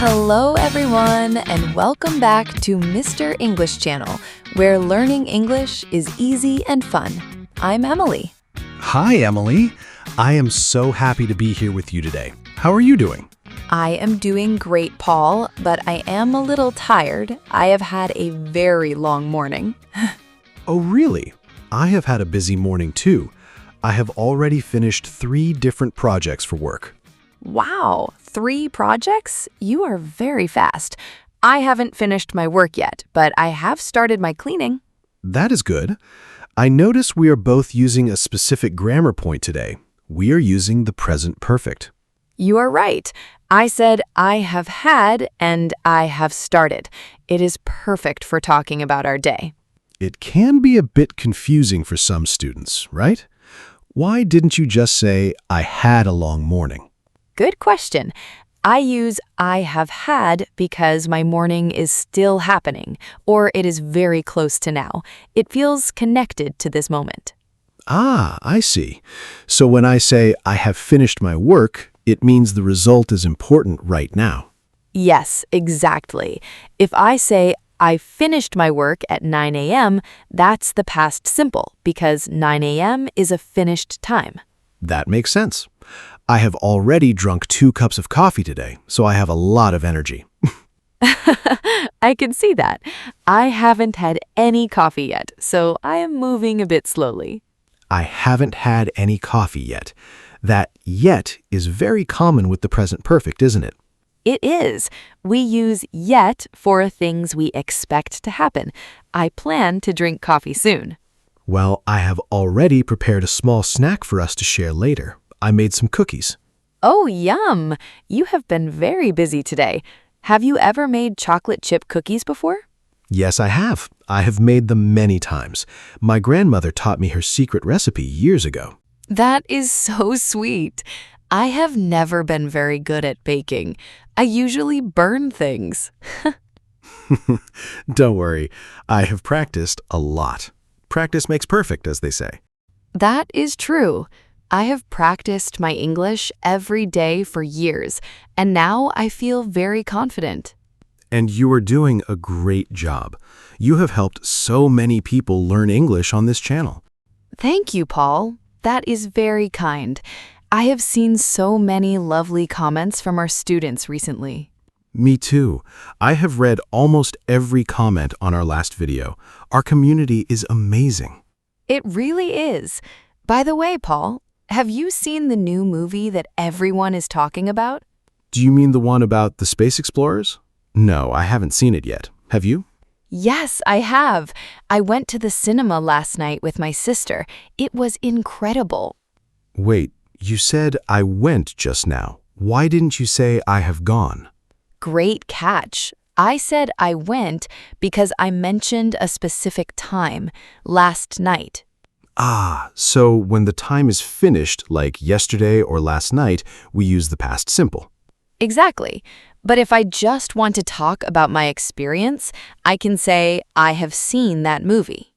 Hello, everyone, and welcome back to Mr. English Channel, where learning English is easy and fun. I'm Emily. Hi, Emily. I am so happy to be here with you today. How are you doing? I am doing great, Paul, but I am a little tired. I have had a very long morning. Oh, really? I have had a busy morning too. I have already finished 3 different projects for work. Wow, 3 projects? You are very fast. I haven't finished my work yet, but I have started my cleaning. That is good. I notice we are both using a specific grammar point today. We are using the present perfect. You are right. I said I have had and I have started. It is perfect for talking about our day. It can be a bit confusing for some students, right? Why didn't you just say, I had a long morning? Good question. I use I have had because my morning is still happening, or it is very close to now. It feels connected to this moment. Ah, I see. So when I say I have finished my work, it means the result is important right now. Yes, exactly. If I say I finished my work at 9 a.m., that's the past simple because 9 a.m. is a finished time. That makes sense. I have already drunk 2 cups of coffee today, so I have a lot of energy. I can see that. I haven't had any coffee yet, so I am moving a bit slowly. I haven't had any coffee yet. That yet is very common with the present perfect, isn't it? It is. We use yet for things we expect to happen. I plan to drink coffee soon. Well, I have already prepared a small snack for us to share later. I made some cookies. Oh, yum! You have been very busy today. Have you ever made chocolate chip cookies before? Yes, I have. I have made them many times. My grandmother taught me her secret recipe years ago. That is so sweet. I have never been very good at baking. I usually burn things. Don't worry, I have practiced a lot. Practice makes perfect, as they say. That is true. I have practiced my English every day for years, and now I feel very confident. And you are doing a great job. You have helped so many people learn English on this channel. Thank you, Paul. That is very kind. I have seen so many lovely comments from our students recently. Me too. I have read almost every comment on our last video. Our community is amazing. It really is. By the way, Paul, have you seen the new movie that everyone is talking about? Do you mean the one about the space explorers? No, I haven't seen it yet. Have you? Yes, I have. I went to the cinema last night with my sister. It was incredible. Wait, you said I went just now. Why didn't you say I have gone? Great catch. I said I went because I mentioned a specific time, last night. Ah, so when the time is finished, like yesterday or last night, we use the past simple. Exactly. But if I just want to talk about my experience, I can say I have seen that movie.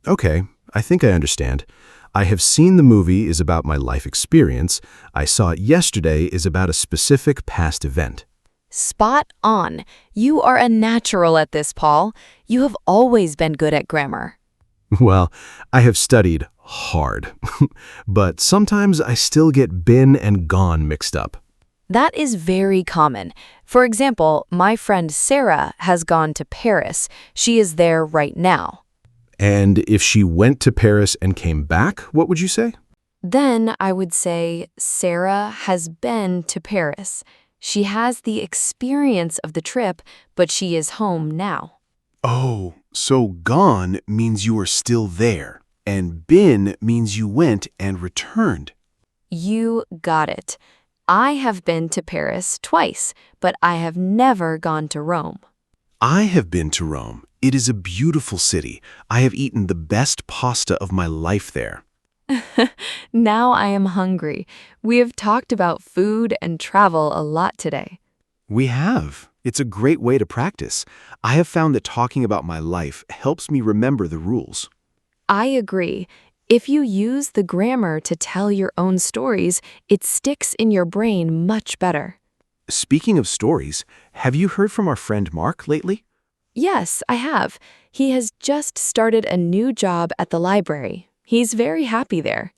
Okay, I think I understand. I have seen the movie is about my life experience. I saw it yesterday is about a specific past event. Spot on. You are a natural at this, Paul. You have always been good at grammar. Well, I have studied hard, but sometimes I still get been and gone mixed up. That is very common. For example, my friend Sarah has gone to Paris. She is there right now. And if she went to Paris and came back, what would you say? Then I would say Sarah has been to Paris. She has the experience of the trip, but she is home now. Oh, so gone means you are still there, and been means you went and returned. You got it. I have been to Paris twice, but I have never gone to Rome. I have been to Rome. It is a beautiful city. I have eaten the best pasta of my life there. Now I am hungry. We have talked about food and travel a lot today. We have. It's a great way to practice. I have found that talking about my life helps me remember the rules. I agree. If you use the grammar to tell your own stories, it sticks in your brain much better. Speaking of stories, have you heard from our friend Mark lately? Yes, I have. He has just started a new job at the library. He's very happy there.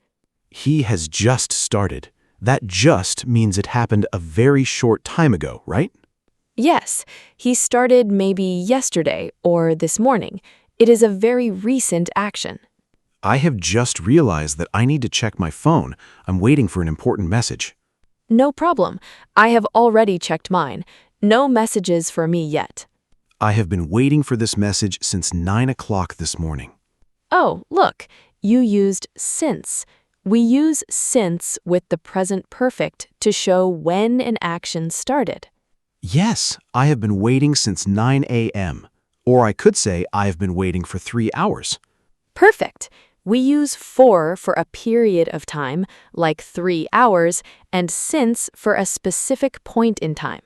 He has just started. That just means it happened a very short time ago, right? Yes, he started maybe yesterday or this morning. It is a very recent action. I have just realized that I need to check my phone. I'm waiting for an important message. No problem. I have already checked mine. No messages for me yet. I have been waiting for this message since 9 o'clock this morning. Oh, look, you used since. We use since with the present perfect to show when an action started. Yes, I have been waiting since 9 a.m. Or I could say I have been waiting for 3 hours. Perfect. We use for a period of time, like 3 hours, and since for a specific point in time.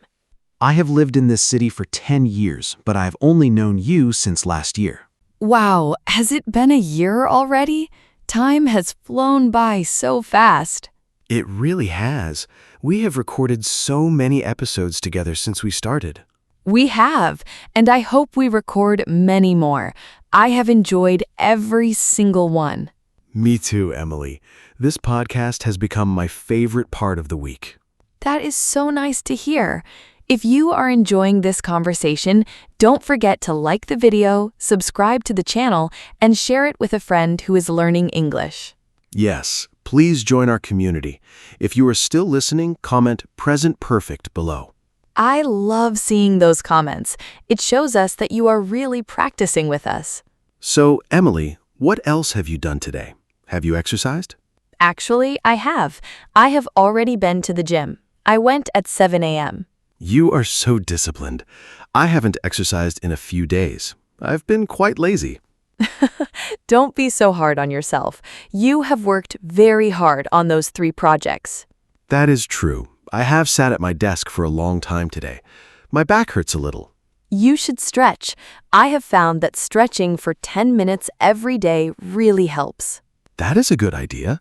I have lived in this city for 10 years, but I have only known you since last year. Wow, has it been a year already? Time has flown by so fast. It really has. We have recorded so many episodes together since we started. We have, and I hope we record many more. I have enjoyed every single one. Me too, Emily. This podcast has become my favorite part of the week. That is so nice to hear. If you are enjoying this conversation, don't forget to like the video, subscribe to the channel, and share it with a friend who is learning English. Yes, please join our community. If you are still listening, comment present perfect below. I love seeing those comments. It shows us that you are really practicing with us. So, Emily, what else have you done today? Have you exercised? Actually, I have. I have already been to the gym. I went at 7 a.m. You are so disciplined. I haven't exercised in a few days. I've been quite lazy. Don't be so hard on yourself. You have worked very hard on those 3 projects. That is true. I have sat at my desk for a long time today. My back hurts a little. You should stretch. I have found that stretching for 10 minutes every day really helps. That is a good idea.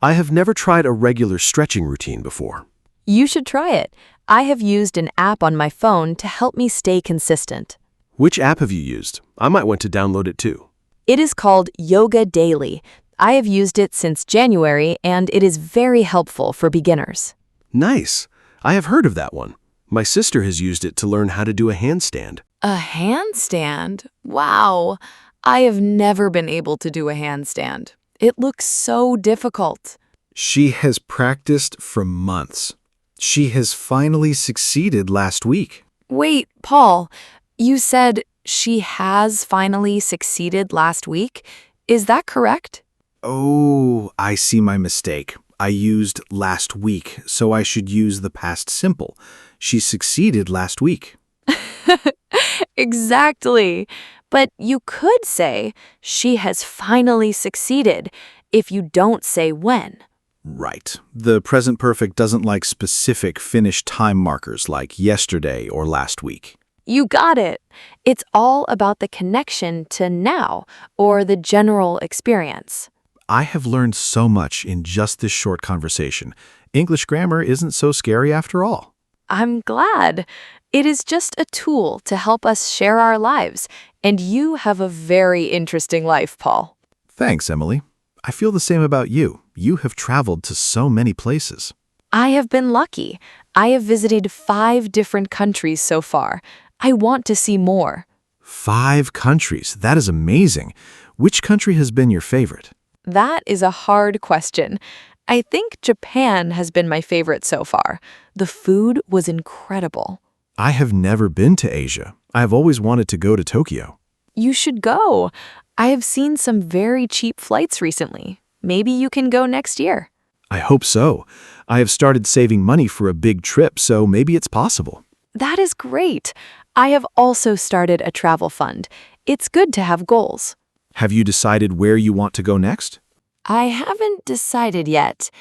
I have never tried a regular stretching routine before. You should try it. I have used an app on my phone to help me stay consistent. Which app have you used? I might want to download it too. It is called Yoga Daily. I have used it since January, and it is very helpful for beginners. Nice. I have heard of that one. My sister has used it to learn how to do a handstand. A handstand? Wow. I have never been able to do a handstand. It looks so difficult. She has practiced for months. She has finally succeeded last week. Wait, Paul, you said she has finally succeeded last week? Is that correct? Oh, I see my mistake. I used last week, so I should use the past simple. She succeeded last week. Exactly. But you could say she has finally succeeded if you don't say when. Right. The present perfect doesn't like specific finish time markers like yesterday or last week. You got it. It's all about the connection to now or the general experience. I have learned so much in just this short conversation. English grammar isn't so scary after all. I'm glad. It is just a tool to help us share our lives, and you have a very interesting life, Paul. Thanks, Emily. I feel the same about you. You have traveled to so many places. I have been lucky. I have visited 5 different countries so far. I want to see more. 5 countries. That is amazing. Which country has been your favorite? That is a hard question. I think Japan has been my favorite so far. The food was incredible. I have never been to Asia. I have always wanted to go to Tokyo. You should go. I have seen some very cheap flights recently. Maybe you can go next year. I hope so. I have started saving money for a big trip, so maybe it's possible. That is great. I have also started a travel fund. It's good to have goals. Have you decided where you want to go next? I haven't decided yet.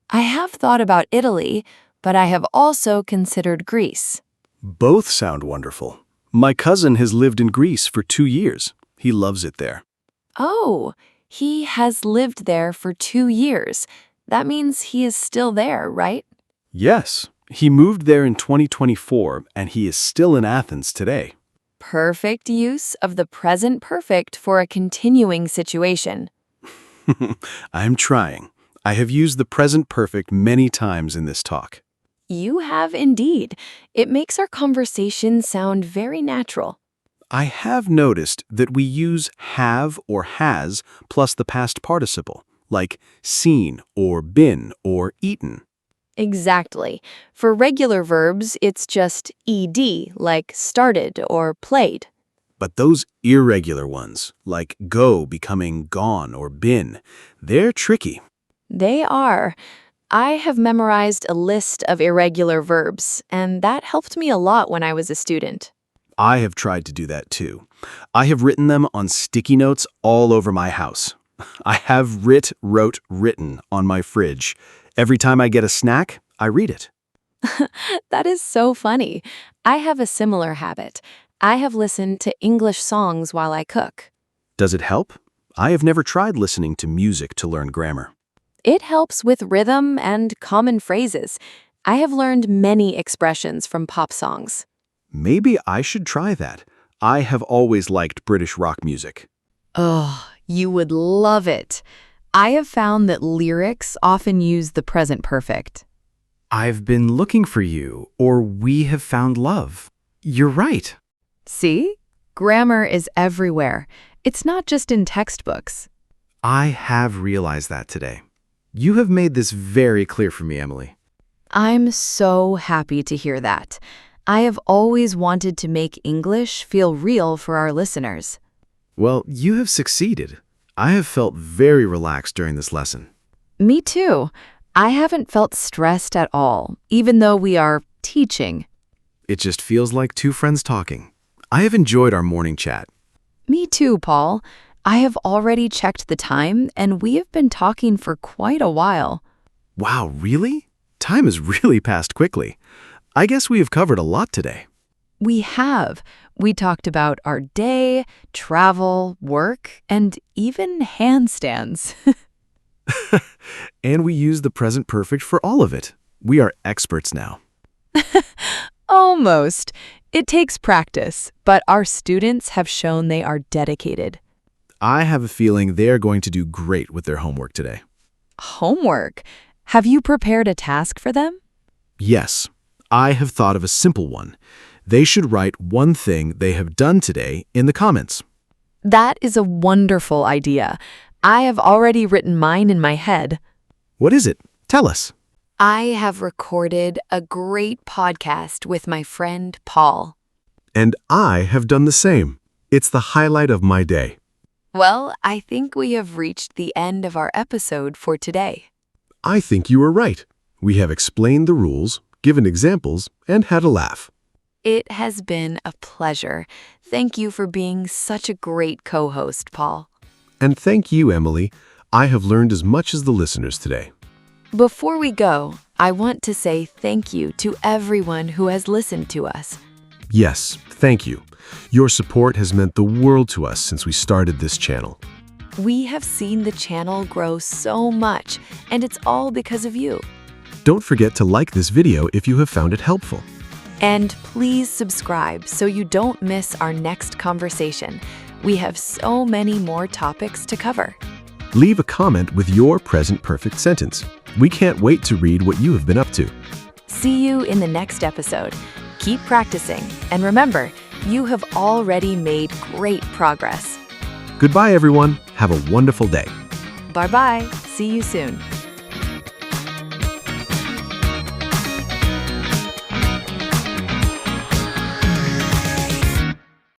I have thought about Italy, but I have also considered Greece. Both sound wonderful. My cousin has lived in Greece for 2 years. He loves it there. Oh, he has lived there for 2 years. That means he is still there, right? Yes, He moved there in 2024, and he is still in Athens today. Perfect use of the present perfect for a continuing situation. I'm trying. I have used the present perfect many times in this talk. You have indeed. It makes our conversation sound very natural. I have noticed that we use have or has plus the past participle, like seen or been or eaten. Exactly. For regular verbs, it's just ed, like started or played. But those irregular ones, like go becoming gone or been, they're tricky. They are. I have memorized a list of irregular verbs, and that helped me a lot when I was a student. I have tried to do that too. I have written them on sticky notes all over my house. I have wrote, written on my fridge. Every time I get a snack, I read it. That is so funny. I have a similar habit. I have listened to English songs while I cook. Does it help? I have never tried listening to music to learn grammar. It helps with rhythm and common phrases. I have learned many expressions from pop songs. Maybe I should try that. I have always liked British rock music. Oh, you would love it. I have found that lyrics often use the present perfect. I've been looking for you, or we have found love. You're right. See? Grammar is everywhere. It's not just in textbooks. I have realized that today. You have made this very clear for me, Emily. I'm so happy to hear that. I have always wanted to make English feel real for our listeners. Well, you have succeeded. I have felt very relaxed during this lesson. Me too. I haven't felt stressed at all, even though we are teaching. It just feels like two friends talking. I have enjoyed our morning chat. Me too, Paul. I have already checked the time, and we have been talking for quite a while. Wow, really? Time has really passed quickly. I guess we have covered a lot today. We have. We talked about our day, travel, work, and even handstands. And we use the present perfect for all of it. We are experts now. Almost. It takes practice, but our students have shown they are dedicated. I have a feeling they are going to do great with their homework today. Homework? Have you prepared a task for them? Yes, I have thought of a simple one. They should write one thing they have done today in the comments. That is a wonderful idea. I have already written mine in my head. What is it? Tell us. I have recorded a great podcast with my friend Paul. And I have done the same. It's the highlight of my day. Well, I think we have reached the end of our episode for today. I think you are right. We have explained the rules, given examples, and had a laugh. It has been a pleasure. Thank you for being such a great co-host, Paul. And thank you, Emily. I have learned as much as the listeners today. Before we go, I want to say thank you to everyone who has listened to us. Yes, thank you. Your support has meant the world to us since we started this channel. We have seen the channel grow so much, and it's all because of you. Don't forget to like this video if you have found it helpful. And please subscribe so you don't miss our next conversation. We have so many more topics to cover. Leave a comment with your present perfect sentence. We can't wait to read what you have been up to. See you in the next episode. Keep practicing, and remember, you have already made great progress. Goodbye, everyone. Have a wonderful day. Bye-bye. See you soon.